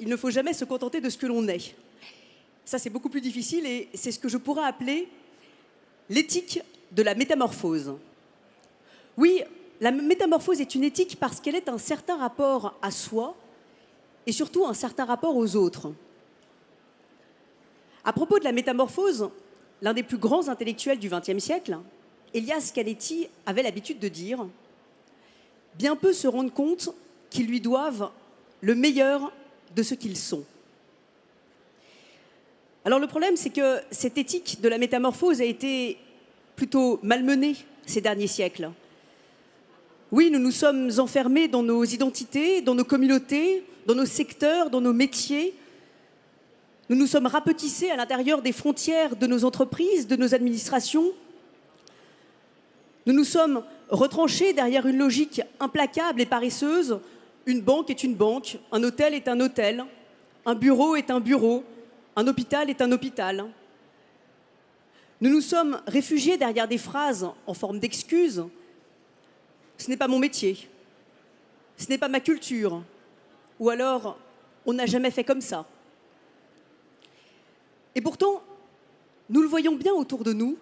Il ne faut jamais se contenter de ce que l'on est. Ça, c'est beaucoup plus difficile et c'est ce que je pourrais appeler l'éthique de la métamorphose. Oui, la métamorphose est une éthique parce qu'elle est un certain rapport à soi et surtout un certain rapport aux autres. À propos de la métamorphose, l'un des plus grands intellectuels du XXe siècle, Elias Canetti, avait l'habitude de dire « Bien peu se rendent compte qu'ils lui doivent le meilleur de ce qu'ils sont ». Alors le problème, c'est que cette éthique de la métamorphose a été plutôt malmenée ces derniers siècles. Oui, nous nous sommes enfermés dans nos identités, dans nos communautés, dans nos secteurs, dans nos métiers. Nous nous sommes rapetissés à l'intérieur des frontières de nos entreprises, de nos administrations. Nous nous sommes retranchés derrière une logique implacable et paresseuse. Une banque est une banque, un hôtel est un hôtel, un bureau est un bureau, un hôpital est un hôpital. Nous nous sommes réfugiés derrière des phrases en forme d'excuses. Ce n'est pas mon métier, ce n'est pas ma culture, ou alors on n'a jamais fait comme ça. Et pourtant, nous le voyons bien autour de nous,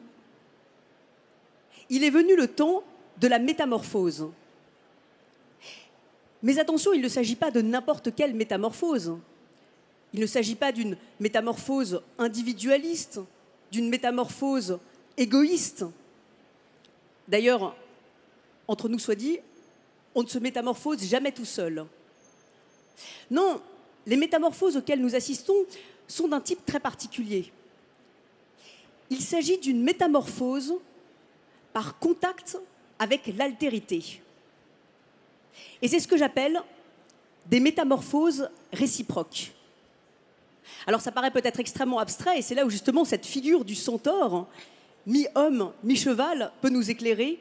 il est venu le temps de la métamorphose. Mais attention, il ne s'agit pas de n'importe quelle métamorphose. Il ne s'agit pas d'une métamorphose individualiste, d'une métamorphose égoïste. D'ailleurs, entre nous soit dit, on ne se métamorphose jamais tout seul. Non, les métamorphoses auxquelles nous assistons sont d'un type très particulier. Il s'agit d'une métamorphose par contact avec l'altérité. Et c'est ce que j'appelle des métamorphoses réciproques. Alors ça paraît peut-être extrêmement abstrait, et c'est là où justement cette figure du centaure, mi-homme, mi-cheval, peut nous éclairer.